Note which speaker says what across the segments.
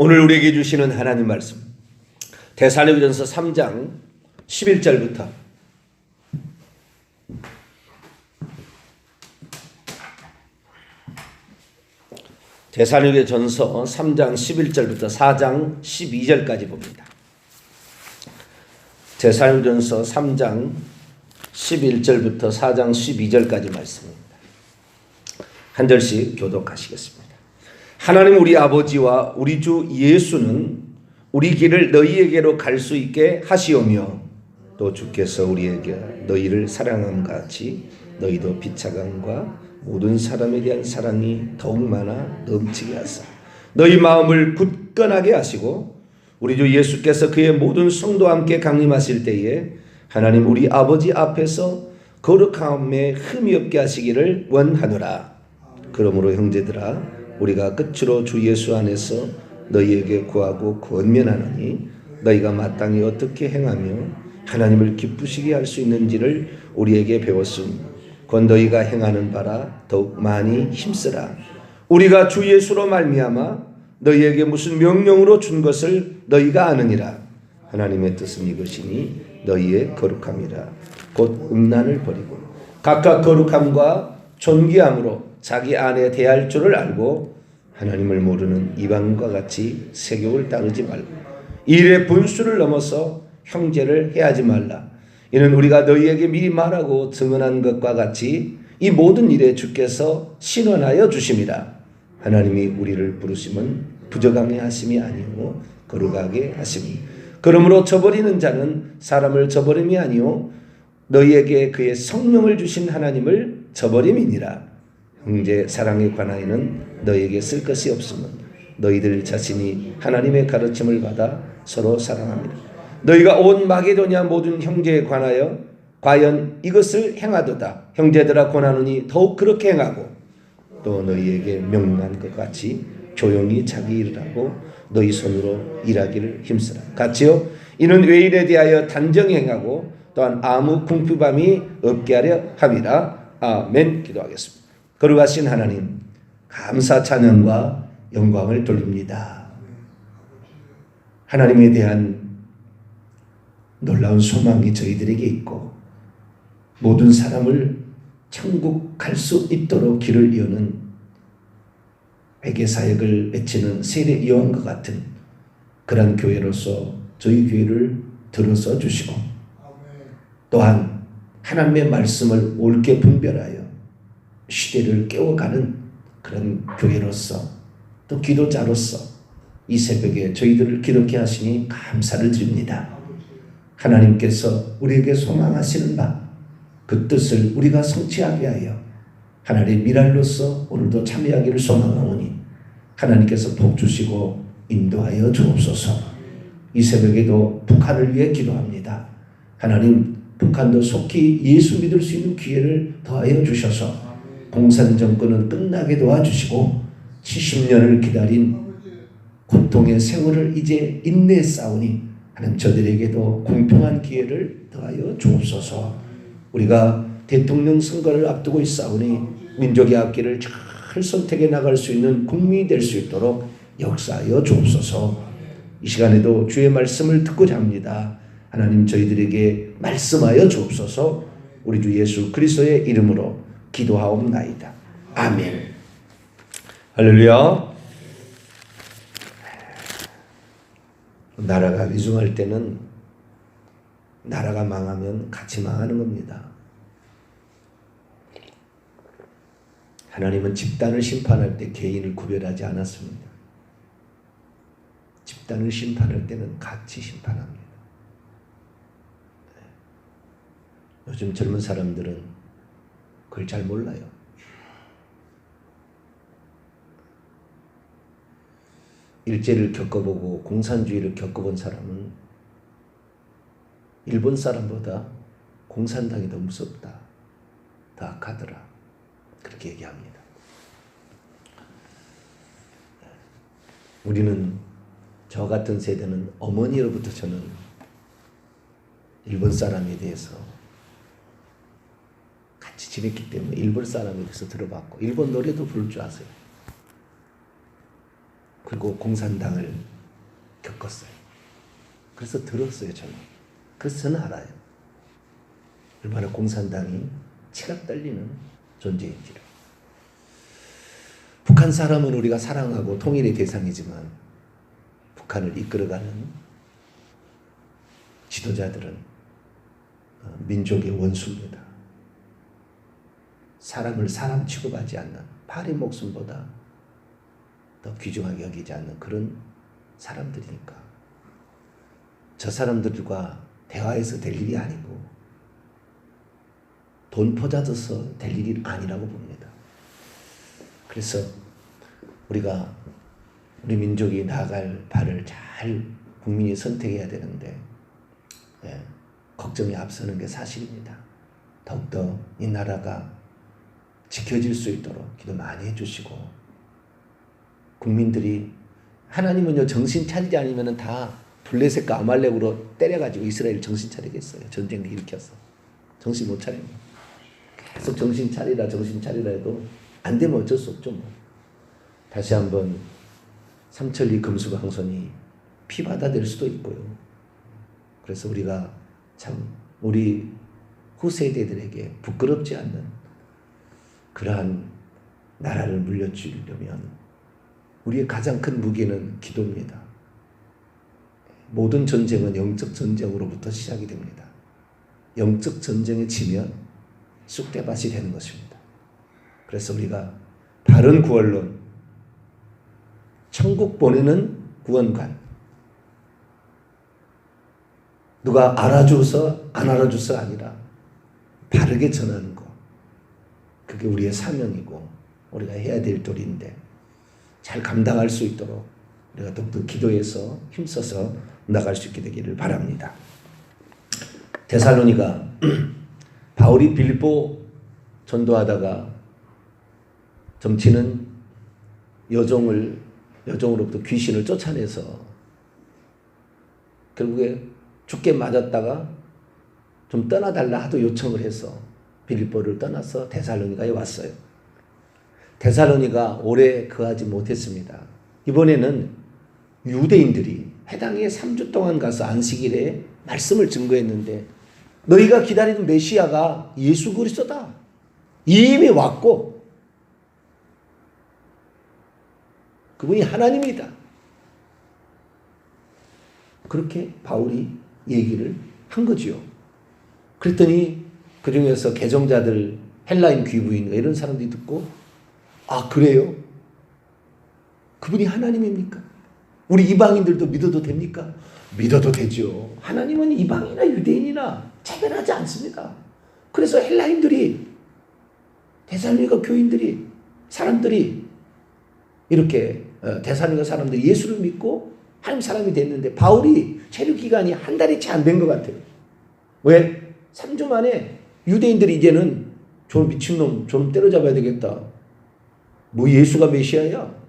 Speaker 1: 오늘 우리에게 주시는 하나님 말씀 데살로니가전서 3장 11절부터 데살로니가전서 3장 11절부터 4장 12절까지 봅니다. 데살로니가전서 3장 11절부터 4장 12절까지 말씀입니다. 한 절씩 교독하시겠습니다. 하나님 우리 아버지와 우리 주 예수는 우리 길을 너희에게로 갈 수 있게 하시오며 또 주께서 우리에게 너희를 사랑함 같이 너희도 비차감과 모든 사람에 대한 사랑이 더욱 많아 넘치게 하사 너희 마음을 굳건하게 하시고 우리 주 예수께서 그의 모든 성도와 함께 강림하실 때에 하나님 우리 아버지 앞에서 거룩함에 흠이 없게 하시기를 원하노라. 그러므로 형제들아 우리가 끝으로 주 예수 안에서 너희에게 구하고 권면하노니 너희가 마땅히 어떻게 행하며 하나님을 기쁘시게 할 수 있는지를 우리에게 배웠으니 곧 너희가 행하는 바라 더욱 많이 힘쓰라. 우리가 주 예수로 말미암아 너희에게 무슨 명령으로 준 것을 너희가 아느니라. 하나님의 뜻은 이것이니 너희의 거룩함이라. 곧 음란을 버리고 각각 거룩함과 존귀함으로 자기 안에 대할 줄을 알고 하나님을 모르는 이방과 같이 세욕을 따르지 말고 일의 분수를 넘어서 형제를 해하지 말라. 이는 우리가 너희에게 미리 말하고 증언한 것과 같이 이 모든 일에 주께서 신원하여 주심이라. 하나님이 우리를 부르심은 부정하게 하심이 아니오 거룩하게 하심이. 그러므로 저버리는 자는 사람을 저버림이 아니오 너희에게 그의 성령을 주신 하나님을 저버림이니라. 형제 사랑에 관하여는 너희에게 쓸 것이 없으면 너희들 자신이 하나님의 가르침을 받아 서로 사랑합니다. 너희가 온 마게도냐 모든 형제에 관하여 과연 이것을 행하도다. 형제들아 권하노니 더욱 그렇게 행하고 또 너희에게 명령한 것 같이 조용히 자기 일을 하고 너희 손으로 일하기를 힘쓰라. 같이요. 이는 외인에 대하여 단정히 행하고 또한 아무 궁핍함이 없게 하려 함이라. 아멘. 기도하겠습니다. 거룩하신 하나님 감사 찬양과 영광을 돌립니다. 하나님에 대한 놀라운 소망이 저희들에게 있고 모든 사람을 천국 갈 수 있도록 길을 여는 회개사역을 외치는 세례 요한과 같은 그런 교회로서 저희 교회를 들어서 주시고 또한 하나님의 말씀을 옳게 분별하여 시대를 깨워가는 그런 교회로서 또 기도자로서 이 새벽에 저희들을 기록해 하시니 감사를 드립니다. 하나님께서 우리에게 소망하시는 바 그 뜻을 우리가 성취하게 하여 하나님의 미랄로서 오늘도 참여하기를 소망하오니 하나님께서 복 주시고 인도하여 주옵소서. 이 새벽에도 북한을 위해 기도합니다. 하나님 북한도 속히 예수 믿을 수 있는 기회를 더하여 주셔서 공산 정권은 끝나게 도와주시고 70년을 기다린 고통의 세월을 이제 인내에 싸우니 하나님 저들에게도 공평한 기회를 더하여 주옵소서. 우리가 대통령 선거를 앞두고 있사오니 민족의 앞길을 잘 선택해 나갈 수 있는 국민이 될 수 있도록 역사하여 주옵소서. 이 시간에도 주의 말씀을 듣고자 합니다. 하나님 저희들에게 말씀하여 주옵소서. 우리 주 예수 그리스도의 이름으로 기도하옵나이다. 아멘. 할렐루야. 나라가 위중할 때는 나라가 망하면 같이 망하는 겁니다. 하나님은 집단을 심판할 때 개인을 구별하지 않았습니다. 집단을 심판할 때는 같이 심판합니다. 요즘 젊은 사람들은 그걸 잘 몰라요. 일제를 겪어보고 공산주의를 겪어본 사람은 일본 사람보다 공산당이 더 무섭다, 더 악하더라 그렇게 얘기합니다. 우리는 저 같은 세대는 어머니로부터 저는 일본 사람에 대해서 같이 지냈기 때문에 일본 사람에 대해서 들어봤고 일본 노래도 부를 줄 아세요. 그리고 그리고 공산당을 겪었어요. 그래서 들었어요, 저는. 그래서 저는 알아요. 얼마나 공산당이 치락 떨리는 존재인지를. 북한 사람은 우리가 사랑하고 통일의 대상이지만 북한을 이끌어가는 지도자들은 민족의 원수입니다. 사람을 사람 취급하지 않는, 파리 목숨보다 더 귀중하게 여기지 않는 그런 사람들이니까 저 사람들과 대화해서 될 일이 아니고 돈 퍼잡아서 될 일이 아니라고 봅니다. 그래서 우리가 우리 민족이 나아갈 발을 잘 국민이 선택해야 되는데 걱정이 앞서는 게 사실입니다. 더욱더 이 나라가 지켜질 수 있도록 기도 많이 해주시고, 국민들이 하나님은요 정신 차리지 않으면 다 블레셋과 아말렉으로 때려가지고 이스라엘 정신 차리겠어요. 전쟁을 일으켜서 정신 못 차립니다. 계속 정신 차리라 해도 안 되면 어쩔 수 없죠. 뭐. 다시 한번 삼천리 금수강선이 피바다 될 수도 있고요. 그래서 우리가 참 우리 후세대들에게 부끄럽지 않는 그러한 나라를 물려주려면 우리의 가장 큰 무기는 기도입니다. 모든 전쟁은 영적 전쟁으로부터 시작이 됩니다. 영적 전쟁에 지면 쑥대밭이 되는 것입니다. 그래서 우리가 바른 구원론, 천국 보내는 구원관, 누가 알아줘서 안 알아줘서 아니라 바르게 전하는 것, 그게 우리의 사명이고 우리가 해야 될 도리인데 잘 감당할 수 있도록 우리가 더욱더 기도해서 힘써서 나갈 수 있게 되기를 바랍니다. 데살로니가 바울이 빌립보 전도하다가 점치는 여종으로부터 귀신을 쫓아내서 결국에 죽게 맞았다가 좀 떠나달라 하도 요청을 해서 빌립보를 떠나서 데살로니가에 왔어요. 데살로니가 오래 거하지 못했습니다. 이번에는 유대인들이 해당에 3주 동안 가서 안식일에 말씀을 증거했는데 너희가 기다리는 메시아가 예수 그리스도다. 이미 왔고 그분이 하나님이다. 그렇게 바울이 얘기를 한 거지요. 그랬더니 그 중에서 개종자들, 헬라인 귀부인 이런 사람들이 듣고 아 그래요? 그분이 하나님입니까? 우리 이방인들도 믿어도 됩니까? 믿어도 되죠. 하나님은 이방이나 유대인이나 차별하지 않습니다. 그래서 헬라인들이, 데살로니가 교인들이, 사람들이 이렇게 데살로니가 사람들이 예수를 믿고 하나님 사람이 됐는데 바울이 체류 기간이 한 달이 채 안 된 것 같아요. 왜? 3주 만에 유대인들이 이제는 저놈 미친놈, 저놈 때려잡아야 되겠다. 뭐 예수가 메시아야?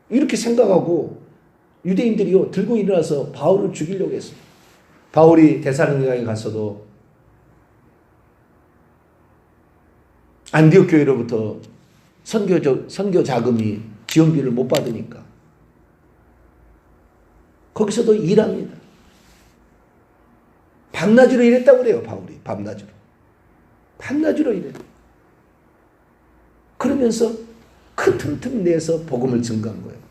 Speaker 1: 이렇게 생각하고 유대인들이요 들고 일어나서 바울을 죽이려고 했어요. 바울이 데살로니가에 가서도 안디옥 교회로부터 선교 자금이 지원비를 못 받으니까 거기서도 일합니다. 밤낮으로 일했다고 그래요. 바울이 밤낮으로 일해요. 그러면서 큰 틈틈 내서 복음을 증거한 거예요.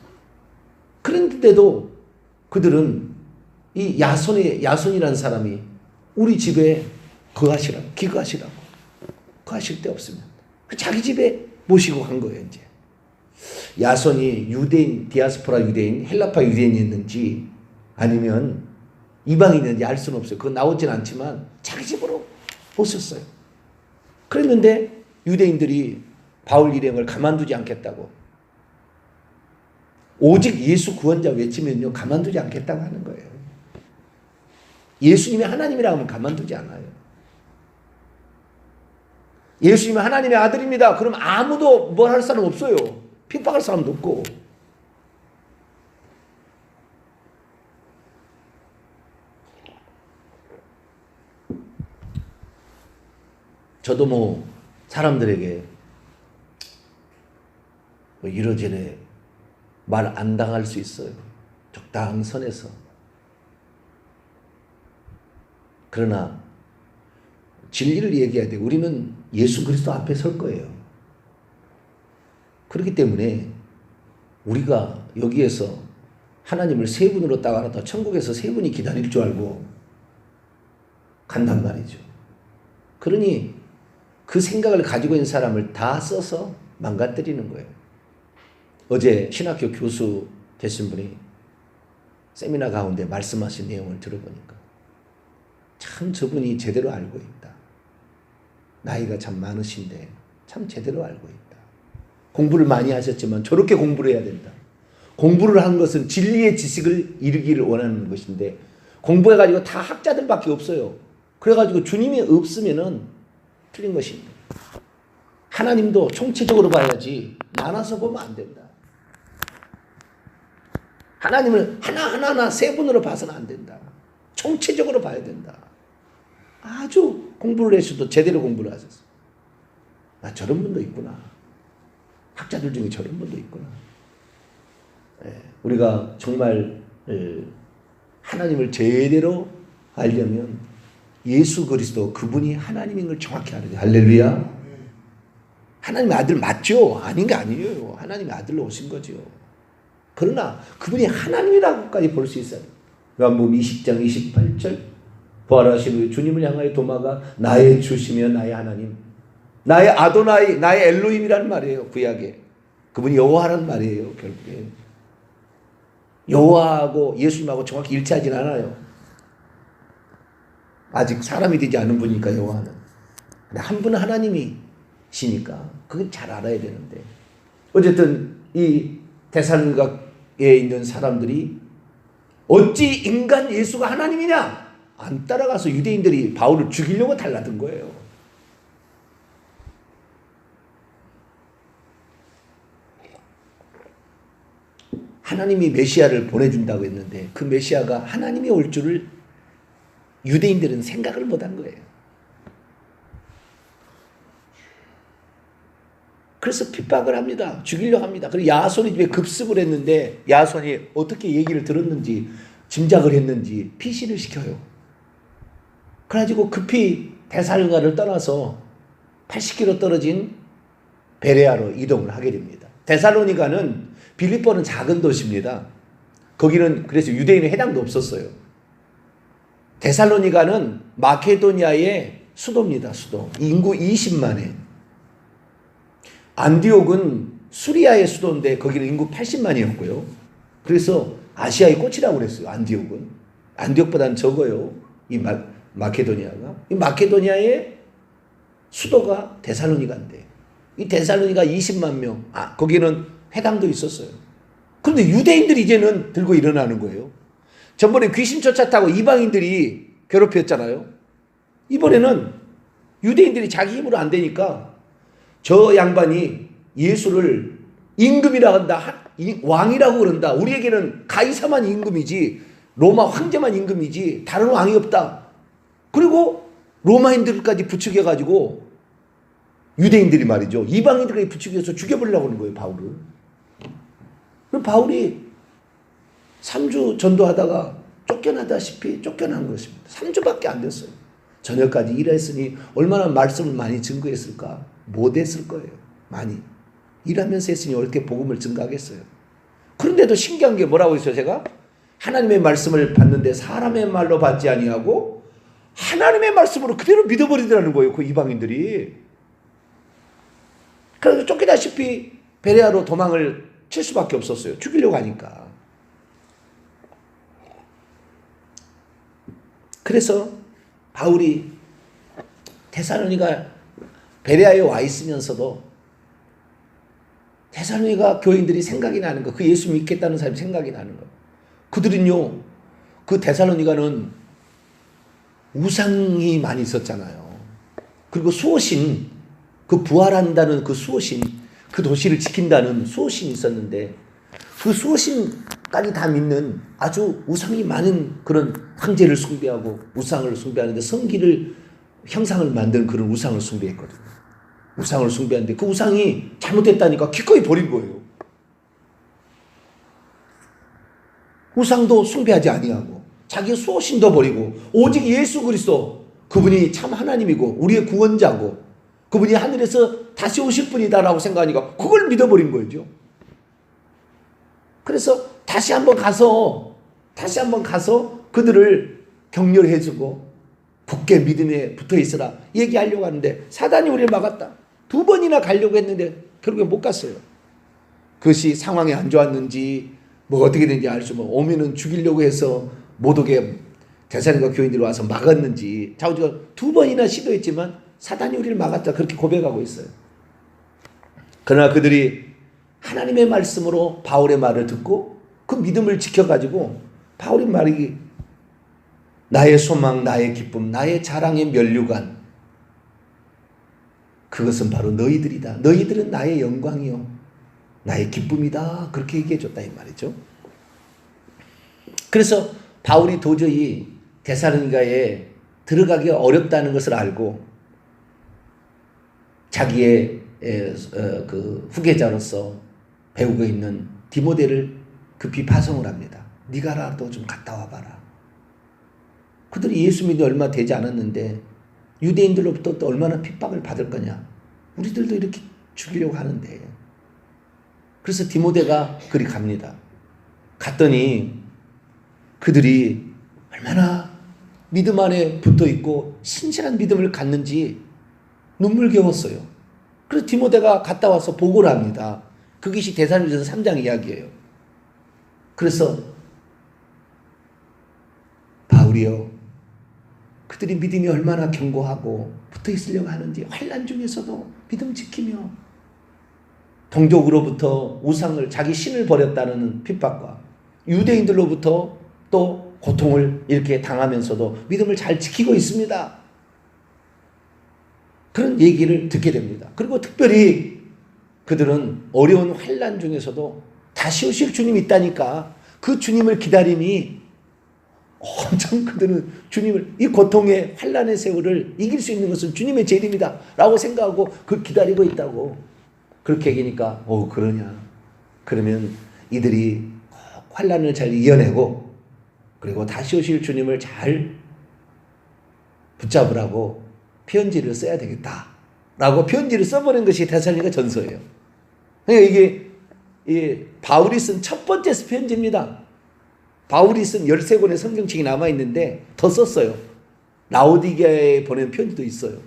Speaker 1: 그런데도 그들은 이 야손이라는 사람이 우리 집에 기거하시라고 거하실 데 없으면 자기 집에 모시고 간 거예요. 이제 야손이 유대인, 디아스포라 유대인, 헬라파 유대인이었는지 아니면 이방인이었는지 알 수는 없어요. 그건 나오진 않지만 자기 집으로 모셨어요. 그랬는데 유대인들이 바울 일행을 가만두지 않겠다고, 오직 예수 구원자 외치면요 가만두지 않겠다고 하는 거예요. 예수님이 하나님이라고 하면 가만두지 않아요. 예수님이 하나님의 아들입니다. 그럼 아무도 뭘 할 사람 없어요. 핍박할 사람도 없고. 저도 뭐 사람들에게 뭐 이러저래 말 안 당할 수 있어요. 적당한 선에서. 그러나 진리를 얘기해야 돼. 우리는 예수 그리스도 앞에 설 거예요. 그렇기 때문에 우리가 여기에서 하나님을 세 분으로 딱 알아도 천국에서 세 분이 기다릴 줄 알고 간단 말이죠. 그러니 그 생각을 가지고 있는 사람을 다 써서 망가뜨리는 거예요. 어제 신학교 교수 되신 분이 세미나 가운데 말씀하신 내용을 들어보니까 참 저분이 제대로 알고 있다. 나이가 참 많으신데 참 제대로 알고 있다. 공부를 많이 하셨지만 저렇게 공부를 해야 된다. 공부를 한 것은 진리의 지식을 이루기를 원하는 것인데 공부해가지고 다 학자들밖에 없어요. 그래가지고 주님이 없으면은 틀린 것입니다. 하나님도 총체적으로 봐야지 나눠서 보면 안 된다. 하나님을 하나하나 세 분으로 봐서는 안 된다. 총체적으로 봐야 된다. 아주 공부를 했어도 제대로 공부를 하셨어. 아, 저런 분도 있구나. 학자들 중에 저런 분도 있구나. 우리가 정말 하나님을 제대로 알려면 예수 그리스도 그분이 하나님인 걸 정확히 알아야 돼요. 할렐루야. 하나님의 아들 맞죠? 아닌 게 아니에요. 하나님의 아들로 오신 거죠. 그러나 그분이 하나님이라고까지 볼 수 있어요. 요한복음 20장 28절 부활하신 주님을 향하여 도마가 나의 주시며 나의 하나님, 나의 아도나이, 나의 엘로힘이라는 말이에요. 구약에 그분이 여호와라는 말이에요. 결국에 여호와하고 예수님하고 정확히 일치하진 않아요. 아직 사람이 되지 않은 분이니까 여호와는. 근데 한 분은 하나님이시니까 그건 잘 알아야 되는데 어쨌든 이 데살로니가에 있는 사람들이 어찌 인간 예수가 하나님이냐 안 따라가서 유대인들이 바울을 죽이려고 달라든 거예요. 하나님이 메시아를 보내준다고 했는데 그 메시아가 하나님이 올 줄을 유대인들은 생각을 못한 거예요. 그래서 핍박을 합니다. 죽이려고 합니다. 그리고 야손이 집에 급습을 했는데 야손이 어떻게 얘기를 들었는지 짐작을 했는지 피신을 시켜요. 그래가지고 급히 데살로니가를 떠나서 80km 떨어진 베레아로 이동을 하게 됩니다. 데살로니가는 빌립보는 작은 도시입니다. 거기는 그래서 유대인의 해당도 없었어요. 데살로니가는 마케도니아의 수도입니다. 수도. 인구 20만에. 안디옥은 수리아의 수도인데 거기는 인구 80만이었고요. 그래서 아시아의 꽃이라고 그랬어요. 안디옥은. 안디옥보다는 적어요. 이 마케도니아가. 이 마케도니아의 수도가 데살로니가인데 이 데살로니가 20만 명. 거기는 회당도 있었어요. 그런데 유대인들이 이제는 들고 일어나는 거예요. 전번에 귀신 쫓았다고 이방인들이 괴롭혔잖아요. 이번에는 유대인들이 자기 힘으로 안 되니까 저 양반이 예수를 임금이라고 한다. 왕이라고 그런다. 우리에게는 가이사만 임금이지 로마 황제만 임금이지 다른 왕이 없다. 그리고 로마인들까지 부추겨가지고 유대인들이 말이죠. 이방인들까지 부추겨서 죽여버리려고 하는 거예요. 바울을. 그럼 바울이 3주 전도하다가 쫓겨나다시피 쫓겨난 것입니다. 3주밖에 안 됐어요. 저녁까지 일했으니 얼마나 말씀을 많이 증거했을까? 못했을 거예요. 많이. 일하면서 했으니 어떻게 복음을 증거하겠어요. 그런데도 신기한 게 뭐라고 했어요? 제가 하나님의 말씀을 받는데 사람의 말로 받지 아니하고 하나님의 말씀으로 그대로 믿어버리더라는 거예요. 그 이방인들이. 그래서 쫓기다시피 베레아로 도망을 칠 수밖에 없었어요. 죽이려고 하니까. 그래서 바울이 데살로니가 베레아에 와 있으면서도 데살로니가 교인들이 생각이 나는 거, 그 예수 믿겠다는 사람이 생각이 나는 거. 그들은요, 그 데살로니가는 우상이 많이 있었잖아요. 그리고 수호신, 그 부활한다는 그 수호신, 그 도시를 지킨다는 수호신이 있었는데 그 수호신까지 다 믿는 아주 우상이 많은 그런 황제를 숭배하고 우상을 숭배하는데 성기를 형상을 만든 그런 우상을 숭배했거든요. 우상을 숭배하는데 그 우상이 잘못됐다니까 기꺼이 버린 거예요. 우상도 숭배하지 아니하고 자기 수호신도 버리고 오직 예수 그리스도 그분이 참 하나님이고 우리의 구원자고 그분이 하늘에서 다시 오실 분이다라고 생각하니까 그걸 믿어버린 거죠. 그래서 다시 한번 가서 그들을 격려해주고 굳게 믿음에 붙어있으라 얘기하려고 하는데 사단이 우리를 막았다. 2번이나 가려고 했는데 결국에 못 갔어요. 그것이 상황이 안 좋았는지 뭐 어떻게 된지 알 수 없고 오면은 죽이려고 해서 못 오게 대사님과 교인들이 와서 막았는지 자우지가 2번이나 시도했지만 사단이 우리를 막았다 그렇게 고백하고 있어요. 그러나 그들이 하나님의 말씀으로 바울의 말을 듣고 그 믿음을 지켜가지고 바울의 말이 나의 소망, 나의 기쁨, 나의 자랑의 면류관 그것은 바로 너희들이다. 너희들은 나의 영광이요 나의 기쁨이다. 그렇게 얘기해 줬다 이 말이죠. 그래서 바울이 도저히 데살로니가에 들어가기가 어렵다는 것을 알고 자기의 그 후계자로서 배우고 있는 디모데를 급히 파송을 합니다. 네가라도 좀 갔다 와봐라. 그들이 예수 믿는 얼마 되지 않았는데 유대인들로부터 또 얼마나 핍박을 받을 거냐. 우리들도 이렇게 죽이려고 하는데. 그래서 디모데가 그리 갑니다. 갔더니 그들이 얼마나 믿음 안에 붙어 있고 신실한 믿음을 갖는지 눈물겨웠어요. 그래서 디모데가 갔다 와서 보고를 합니다. 그것이 데살로니가서 3장 이야기예요. 그래서 바울이요 그들이 믿음이 얼마나 견고하고 붙어 있으려고 하는지 환난 중에서도 믿음 지키며 동족으로부터 우상을 자기 신을 버렸다는 핍박과 유대인들로부터 또 고통을 이렇게 당하면서도 믿음을 잘 지키고 있습니다. 그런 얘기를 듣게 됩니다. 그리고 특별히 그들은 어려운 환난 중에서도 다시 오실 주님이 있다니까 그 주님을 기다림이 엄청 그들은 주님을 이 고통의 환난의 세월을 이길 수 있는 것은 주님의 재림이다 라고 생각하고 그걸 기다리고 있다고 그렇게 얘기니까 그러냐 그러면 이들이 환난을 잘 이겨내고 그리고 다시 오실 주님을 잘 붙잡으라고 편지를 써야 되겠다 라고 편지를 써버린 것이 데살로니가 전서예요. 그러니까 이게 바울이 쓴 첫 번째 편지입니다. 바울이 쓴 13권의 성경책이 남아있는데 더 썼어요. 라오디게아에 보낸 편지도 있어요.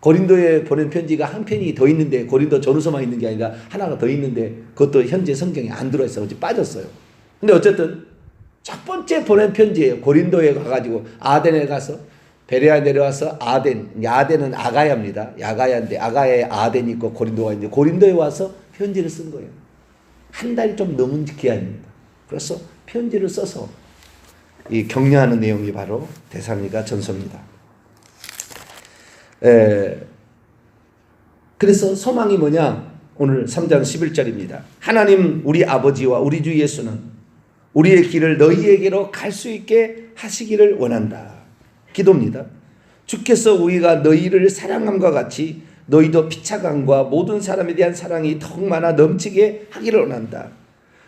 Speaker 1: 고린도에 보낸 편지가 한 편이 더 있는데 고린도 전후서만 있는 게 아니라 하나가 더 있는데 그것도 현재 성경에 안 들어있어요. 어제 빠졌어요. 근데 어쨌든 첫 번째 보낸 편지예요. 고린도에 가가지고 아덴에 가서 베레아 내려와서 아덴, 야덴은 아가야입니다. 야가야인데 아가야에 아덴이 있고 고린도가 있는데 고린도에 와서 편지를 쓴 거예요. 한 달이 좀 넘은 기간입니다. 그래서 편지를 써서 이 격려하는 내용이 바로 데살로니가 전서입니다. 그래서 소망이 뭐냐? 오늘 3장 11절입니다. 하나님 우리 아버지와 우리 주 예수는 우리의 길을 너희에게로 갈 수 있게 하시기를 원한다. 기도입니다. 주께서 우리가 너희를 사랑함과 같이 너희도 피차감과 모든 사람에 대한 사랑이 더욱 많아 넘치게 하기를 원한다.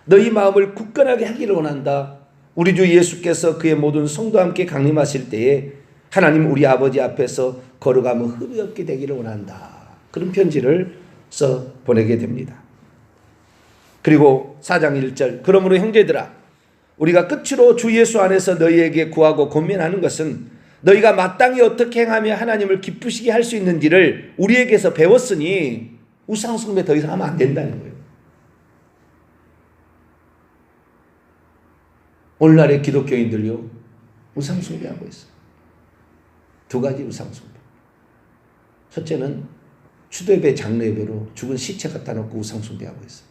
Speaker 1: 너희 마음을 굳건하게 하기를 원한다. 우리 주 예수께서 그의 모든 성도와 함께 강림하실 때에 하나님 우리 아버지 앞에서 걸어가며 흠이 없게 되기를 원한다. 그런 편지를 써 보내게 됩니다. 그리고 4장 1절 그러므로 형제들아 우리가 끝으로 주 예수 안에서 너희에게 구하고 권면하는 것은 너희가 마땅히 어떻게 행하며 하나님을 기쁘시게 할 수 있는지를 우리에게서 배웠으니 우상 숭배 더 이상 하면 안 된다는 거예요. 오늘날의 기독교인들요 우상 숭배하고 있어요. 2가지 우상 숭배. 첫째는 추도예배 장례예배로 죽은 시체 갖다 놓고 우상 숭배하고 있어요.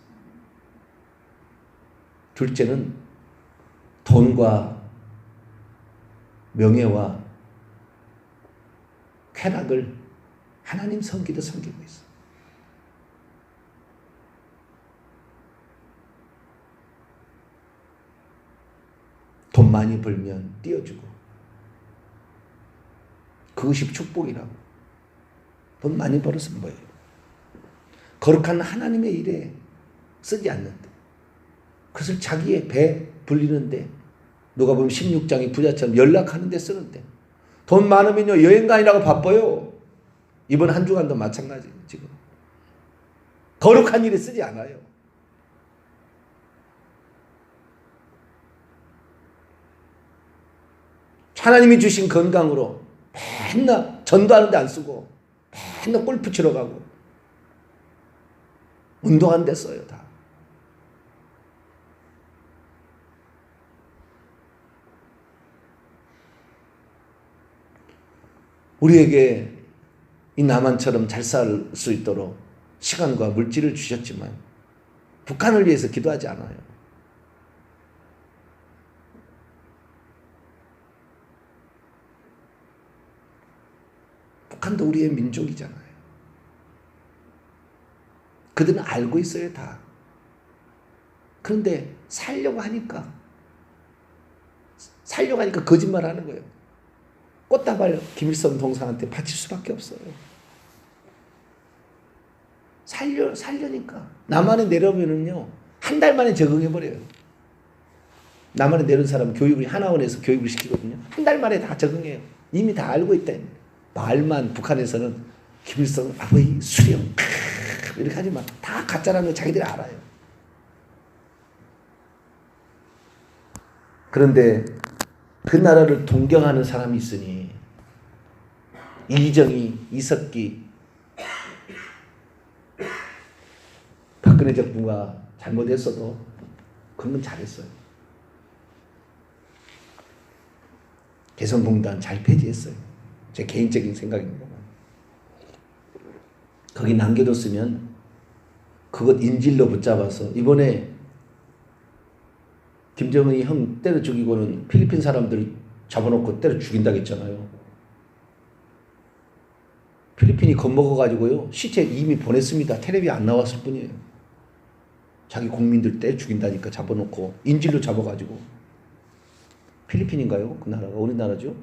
Speaker 1: 둘째는 돈과 명예와 쾌락을 하나님 섬기듯 섬기고 있어요. 돈 많이 벌면 띄워주고 그것이 축복이라고. 돈 많이 벌어서 뭐예요? 거룩한 하나님의 일에 쓰지 않는데 그것을 자기의 배 불리는데 누가 보면 16장이 부자처럼 연락하는 데 쓰는데 돈 많으면요 여행 가느라고 바빠요. 이번 한 주간도 마찬가지예요. 지금 거룩한 일에 쓰지 않아요. 하나님이 주신 건강으로 맨날 전도하는데 안 쓰고 맨날 골프 치러 가고 운동하는 데 써요. 다. 우리에게 이 남한처럼 잘 살 수 있도록 시간과 물질을 주셨지만 북한을 위해서 기도하지 않아요. 북한도 우리의 민족이잖아요. 그들은 알고 있어요, 다. 그런데 살려고 하니까 거짓말 하는 거예요. 꽃다발 김일성 동상한테 바칠 수밖에 없어요. 살려니까. 남한에 내려오면은요, 한 달 만에 적응해버려요. 남한에 내려온 사람은 교육을, 하나원에서 교육을 시키거든요. 한 달 만에 다 적응해요. 이미 다 알고 있다. 말만 북한에서는 김일성 아버지 수령 이렇게 하지만 다 가짜라는 거 자기들이 알아요. 그런데 그 나라를 동경하는 사람이 있으니 이정희, 이석기, 박근혜 정부가 잘못했어도 그런 건 잘했어요. 개성공단 잘 폐지했어요. 제 개인적인 생각입니다만. 거기 남겨뒀으면 그것 인질로 붙잡아서 이번에 김정은이 형 때려 죽이고는 필리핀 사람들 잡아놓고 때려 죽인다고 했잖아요. 필리핀이 겁먹어가지고요. 시체 이미 보냈습니다. 텔레비 안 나왔을 뿐이에요. 자기 국민들 때려 죽인다니까 잡아놓고 인질로 잡아가지고. 필리핀인가요? 그 나라가 어느 나라죠?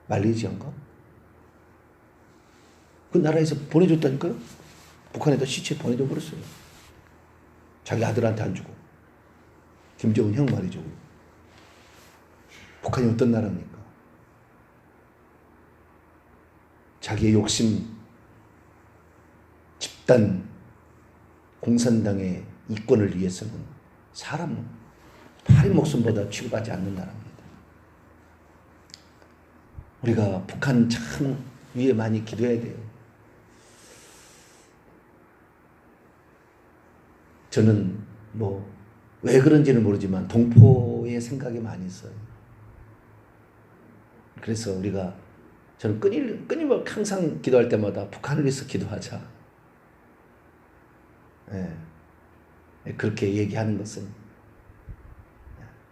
Speaker 1: 말레이시아인가? 그 나라에서 보내줬다니까요? 북한에다 시체 보내줘 버렸어요. 자기 아들한테 안 주고. 김정은 형 말이죠. 북한이 어떤 나라입니까? 자기의 욕심, 집단, 공산당의 이권을 위해서는 사람은 파리 목숨보다 취급하지 않는 나라입니다. 우리가 북한 참 위에 많이 기도해야 돼요. 저는 왜 그런지는 모르지만 동포의 생각이 많이 있어요. 그래서 저는 끊임없이 항상 기도할 때마다 북한을 위해서 기도하자. 그렇게 얘기하는 것은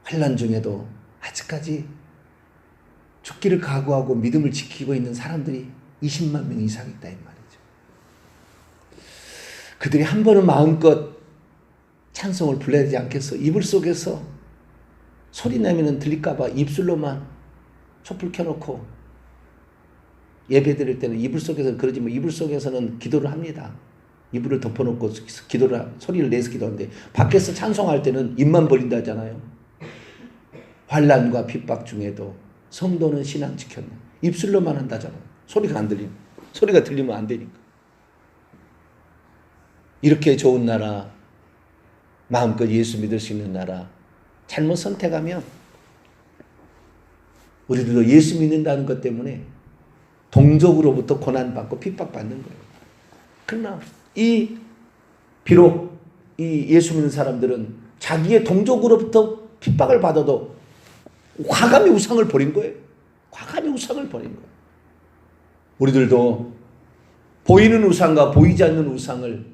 Speaker 1: 환난 중에도 아직까지 죽기를 각오하고 믿음을 지키고 있는 사람들이 20만 명 이상 있다 이 말이죠. 그들이 한 번은 마음껏 찬송을 불러야 되지 않겠어? 이불 속에서 소리 내면 들릴까봐 입술로만 촛불 켜놓고 예배 드릴 때는 이불 속에서 그러지만 이불 속에서는 기도를 합니다. 이불을 덮어놓고 소리를 내서 기도하는데 밖에서 찬송할 때는 입만 벌린다 하잖아요. 환난과 핍박 중에도 성도는 신앙 지켰네. 입술로만 한다잖아요. 소리가 들리면 안 되니까. 이렇게 좋은 나라, 마음껏 예수 믿을 수 있는 나라 잘못 선택하면 우리들도 예수 믿는다는 것 때문에 동족으로부터 고난받고 핍박받는 거예요. 그러나 비록 이 예수 믿는 사람들은 자기의 동족으로부터 핍박을 받아도 과감히 우상을 버린 거예요. 우리들도 보이는 우상과 보이지 않는 우상을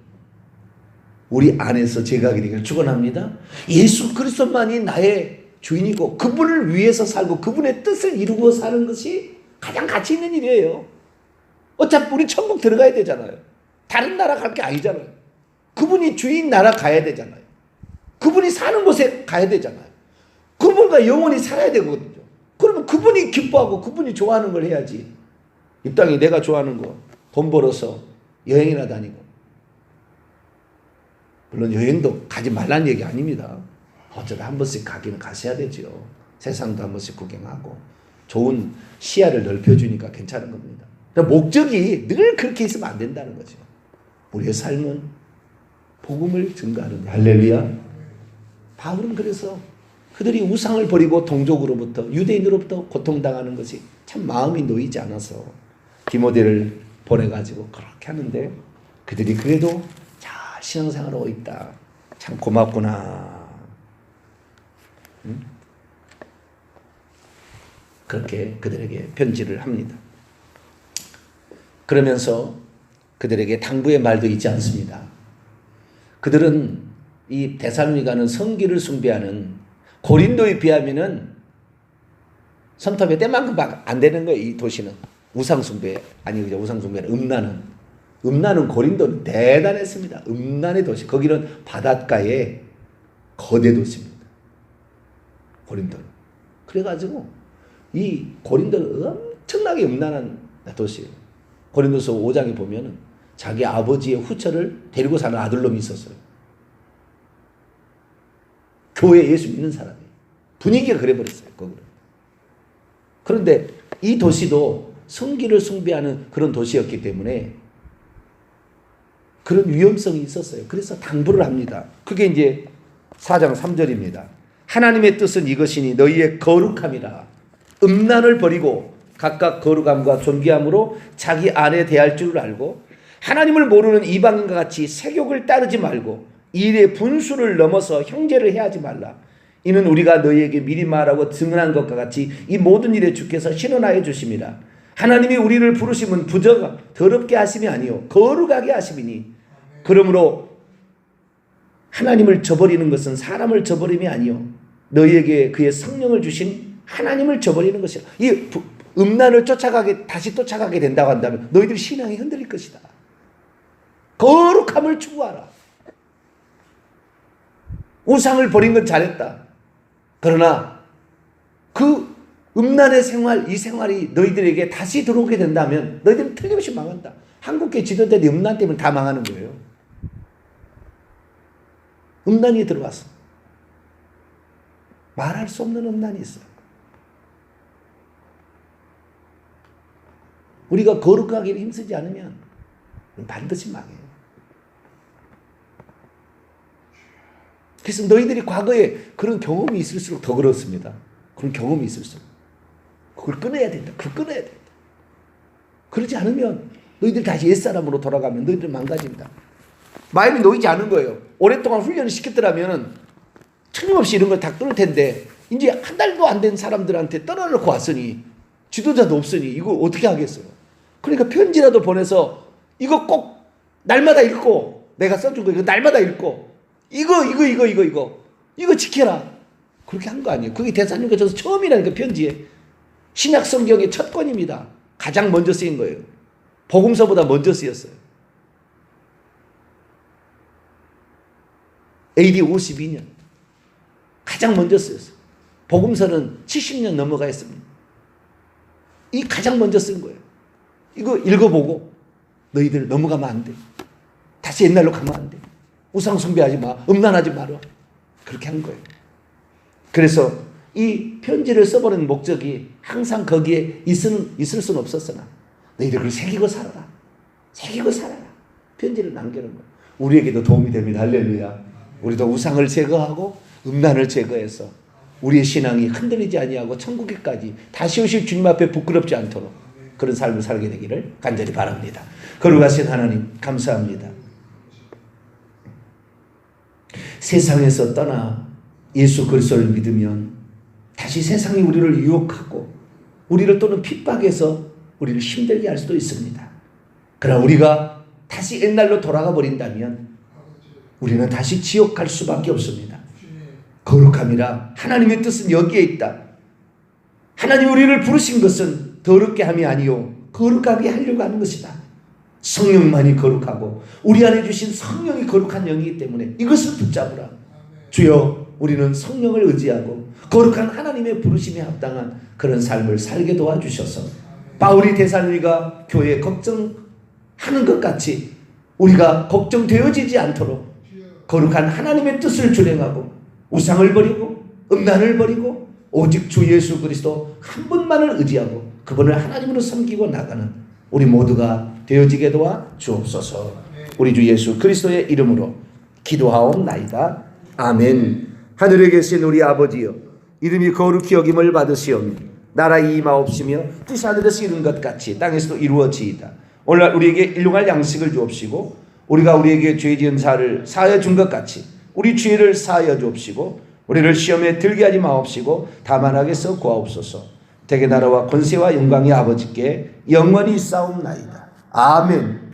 Speaker 1: 우리 안에서 제거하기를 축원합니다. 예수 그리스도만이 나의 주인이고 그분을 위해서 살고 그분의 뜻을 이루고 사는 것이 가장 가치 있는 일이에요. 어차피 우리 천국 들어가야 되잖아요. 다른 나라 갈 게 아니잖아요. 그분이 주인 나라 가야 되잖아요. 그분이 사는 곳에 가야 되잖아요. 그분과 영원히 살아야 되거든요. 그러면 그분이 기뻐하고 그분이 좋아하는 걸 해야지. 이 땅에 내가 좋아하는 거 돈 벌어서 여행이나 다니고. 물론 여행도 가지 말라는 얘기 아닙니다. 어쩌다 한 번씩 가기는 가셔야 되죠. 세상도 한 번씩 구경하고 좋은 시야를 넓혀주니까 괜찮은 겁니다. 그러니까 목적이 늘 그렇게 있으면 안 된다는 거죠. 우리의 삶은 복음을 증거하는 데. 할렐루야. 바울은 그래서 그들이 우상을 버리고 동족으로부터 유대인으로부터 고통당하는 것이 참 마음이 놓이지 않아서 디모데를 보내가지고 그렇게 하는데 그들이 그래도 잘 신앙생활하고 있다. 참 고맙구나. 응? 그렇게 그들에게 편지를 합니다. 그러면서 그들에게 당부의 말도 있지 않습니다. 그들은 이 데살로니가는 성기를 숭배하는 고린도에 비하면은 손톱에 때만큼 안 되는 거예요. 이 도시는 우상 숭배 아니죠. 우상 숭배는 음란은 고린도는 대단했습니다. 음란의 도시. 거기는 바닷가의 거대 도시입니다. 고린도는. 그래가지고 이 고린도는 엄청나게 음란한 도시예요. 고린도서 5장에 보면은 자기 아버지의 후처를 데리고 사는 아들놈이 있었어요. 교회에 예수 믿는 사람이에요. 분위기가 그래버렸어요. 거기는. 그런데 이 도시도 성기를 숭배하는 그런 도시였기 때문에 그런 위험성이 있었어요. 그래서 당부를 합니다. 그게 이제 4장 3절입니다. 하나님의 뜻은 이것이니 너희의 거룩함이라. 음란을 버리고 각각 거룩함과 존귀함으로 자기 아내 대할 줄을 알고 하나님을 모르는 이방인과 같이 세욕을 따르지 말고 일의 분수를 넘어서 형제를 해하지 말라. 이는 우리가 너희에게 미리 말하고 증언한 것과 같이 이 모든 일에 주께서 신원하여 주심이라. 하나님이 우리를 부르심은 부정 더럽게 하심이 아니요 거룩하게 하심이니 그러므로 하나님을 저버리는 것은 사람을 저버림이 아니요 너희에게 그의 성령을 주신 하나님을 저버리는 것이라. 이 음란을 다시 쫓아가게 된다고 한다면 너희들 신앙이 흔들릴 것이다. 거룩함을 추구하라. 우상을 버린 건 잘했다. 그러나 그 음란의 생활, 이 생활이 너희들에게 다시 들어오게 된다면 너희들은 틀림없이 망한다. 한국계 지도자들이 음란 때문에 다 망하는 거예요. 음란이 들어왔어. 말할 수 없는 음란이 있어요. 우리가 거룩하기를 힘쓰지 않으면 반드시 망해요. 그래서 너희들이 과거에 그런 경험이 있을수록 더 그렇습니다. 그런 경험이 있을수록. 그걸 끊어야 된다. 그걸 끊어야 된다. 그러지 않으면 너희들이 다시 옛사람으로 돌아가면 너희들 망가진다. 마음이 놓이지 않은 거예요. 오랫동안 훈련을 시켰더라면 틀림없이 이런 걸 다 끊을 텐데 이제 한 달도 안 된 사람들한테 떨어놓고 왔으니 지도자도 없으니 이거 어떻게 하겠어요. 그러니까 편지라도 보내서 이거 꼭 날마다 읽고 내가 써준 거 이거 날마다 읽고 이거 지켜라. 그렇게 한 거 아니에요. 그게 데살로니가전서 처음이라니까 편지에. 신약 성경의 첫 권입니다. 가장 먼저 쓰인 거예요. 복음서보다 먼저 쓰였어요. AD 52년. 가장 먼저 쓰였어요. 복음서는 70년 넘어가 있습니다. 이 가장 먼저 쓴 거예요. 이거 읽어보고 너희들 넘어가면 안 돼. 다시 옛날로 가면 안 돼. 우상 숭배하지 마. 음란하지 마라. 그렇게 한 거예요. 그래서 이 편지를 써보는 목적이 항상 거기에 있을 수는 없었으나 너희들 그걸 새기고 살아라. 새기고 살아라. 편지를 남겨놓은 거예요. 우리에게도 도움이 됩니다. 할렐루야. 우리도 우상을 제거하고 음란을 제거해서 우리의 신앙이 흔들리지 아니하고 천국에까지 다시 오실 주님 앞에 부끄럽지 않도록 그런 삶을 살게 되기를 간절히 바랍니다. 거룩하신 하나님 감사합니다. 세상에서 떠나 예수 그리스도를 믿으면 다시 세상이 우리를 유혹하고 우리를 또는 핍박해서 우리를 힘들게 할 수도 있습니다. 그러나 우리가 다시 옛날로 돌아가 버린다면 우리는 다시 지옥 갈 수밖에 없습니다. 거룩함이라 하나님의 뜻은 여기에 있다. 하나님 우리를 부르신 것은 더럽게 함이 아니요 거룩하게 하려고 하는 것이다. 성령만이 거룩하고 우리 안에 주신 성령이 거룩한 영이기 때문에 이것을 붙잡으라. 주여 우리는 성령을 의지하고 거룩한 하나님의 부르심에 합당한 그런 삶을 살게 도와주셔서 바울이 데살로니가 교회에 걱정하는 것 같이 우리가 걱정되어지지 않도록 거룩한 하나님의 뜻을 준행하고 우상을 버리고 음란을 버리고 오직 주 예수 그리스도 한 분만을 의지하고 그분을 하나님으로 섬기고 나가는 우리 모두가 되어지게 도와 주옵소서. 우리 주 예수 그리스도의 이름으로 기도하옵나이다. 아멘. 하늘에 계신 우리 아버지여, 이름이 거룩히 여김을 받으시오며 나라 임하옵시며 뜻이 하늘에서 이룬 것 같이 땅에서도 이루어지이다. 오늘날 우리에게 일용할 양식을 주옵시고 우리가 우리에게 죄 지은 자를 사하여 준 것 같이 우리 죄를 사하여 주옵시고 우리를 시험에 들게 하지 마옵시고 다만 악에서 구하옵소서. 대개 나라와 권세와 영광이 아버지께 영원히 있사옵나이다. 아멘.